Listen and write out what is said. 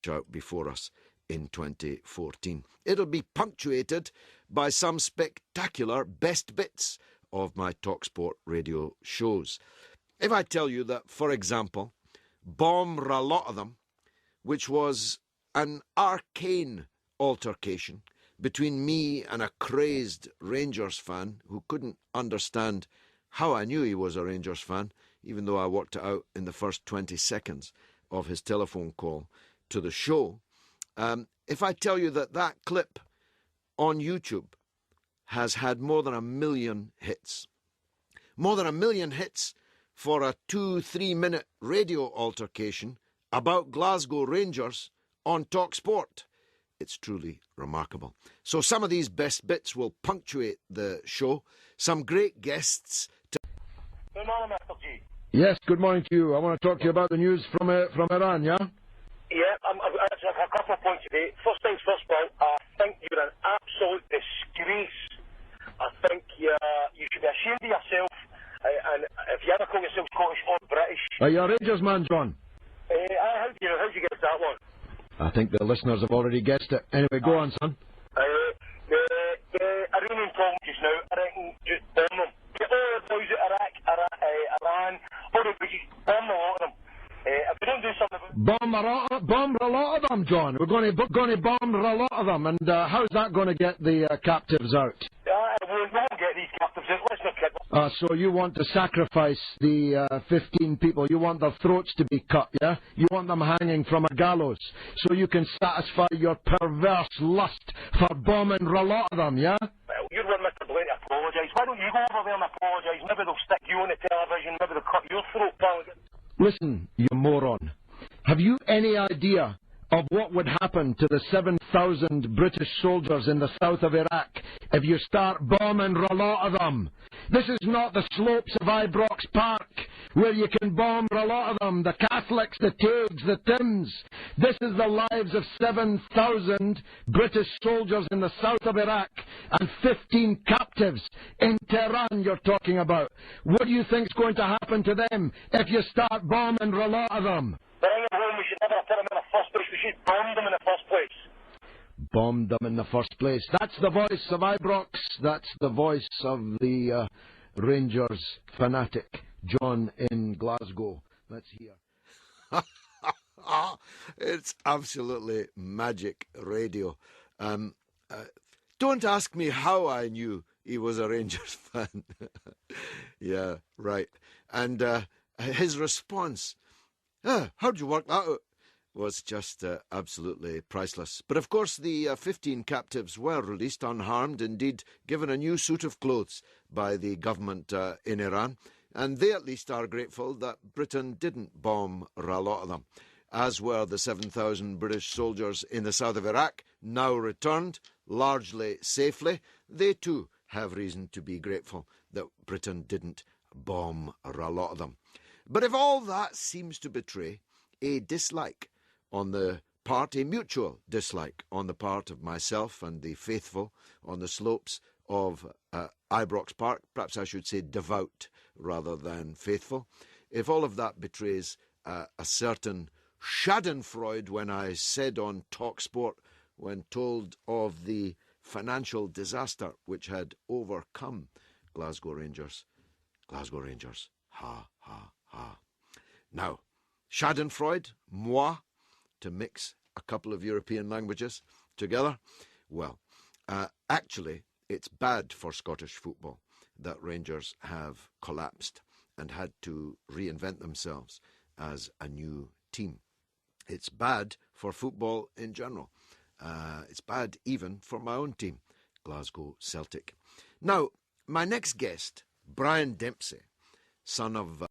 out before us in 2014. It'll be punctuated by some spectacular best bits of my TalkSport radio shows. If I tell you that, for example, Bomb a lot of them, which was an arcane altercation between me and a crazed Rangers fan who couldn't understand how I knew he was a Rangers fan, even though I worked it out in the first 20 seconds of his telephone call to the show. If I tell you that that clip on YouTube has had more than 1 million hits, more than 1 million hits for a 2-3 minute radio altercation about Glasgow Rangers on TalkSport, it's truly remarkable. So some of these best bits will punctuate the show. Some great guests. Good morning, Mr. G. Yes, good morning to you. I want to talk to you about the news from Iran, yeah? Yeah, I've actually have a couple of points today. First things first, Paul, I think you're an absolute disgrace. I think you should be ashamed of yourself. And if you ever call yourself Scottish or British... Are you a Rangers man, John? How'd you get that one? I think the listeners have already guessed it. Anyway, go on, son. The Iranian problem just now, I reckon, just bomb them. Get all the boys out of Iraq, Iran, all the British, bomb a lot of them. If we don't do something about... Bomb a lot of them, John. We're going to bomb a lot of them. And how's that going to get the captives out? We won't get these captives out. Let's not kid them. So you want to sacrifice the 15 people. You want their throats to be cut, yeah? You want them hanging from a gallows so you can satisfy your perverse lust for bombing a lot of them, yeah? Well, you're one Mr. Blaine to apologise. Why don't you go over there and apologise? Maybe they'll stick you on the television. Maybe they'll cut your throat, pal. Listen, you moron. Have you any idea of what would happen to the 7,000 British soldiers in the south of Iraq if you start bombing a lot of them? This is not the slopes of Ibrox Park, where you can bomb a lot of them, the Catholics, the Taigs, the Tims. This is the lives of 7,000 British soldiers in the south of Iraq and 15 captives in Tehran you're talking about. What do you think's going to happen to them if you start bombing a lot of them? Bring them home. We should never have put them in the first place. We should bomb them in the first place. Bombed them in the first place. That's the voice of Ibrox. That's the voice of the Rangers fanatic, John in Glasgow. Let's hear. It's absolutely magic radio. Don't ask me how I knew he was a Rangers fan. Yeah, right. And his response, how'd you work that out? Was just absolutely priceless. But of course the 15 captives were released unharmed, indeed given a new suit of clothes by the government in Iran, and they at least are grateful that Britain didn't bomb a lot of them, as were the 7,000 British soldiers in the south of Iraq, now returned, largely safely. They too have reason to be grateful that Britain didn't bomb a lot of them. But if all that seems to betray a dislike on the part, a mutual dislike on the part of myself and the faithful on the slopes of Ibrox Park, perhaps I should say devout rather than faithful, if all of that betrays a certain schadenfreude when I said on TalkSport, when told of the financial disaster which had overcome Glasgow Rangers, ha, ha, ha. Now, schadenfreude, moi, to mix a couple of European languages together? Well, actually, it's bad for Scottish football that Rangers have collapsed and had to reinvent themselves as a new team. It's bad for football in general. It's bad even for my own team, Glasgow Celtic. Now, my next guest, Brian Dempsey, son of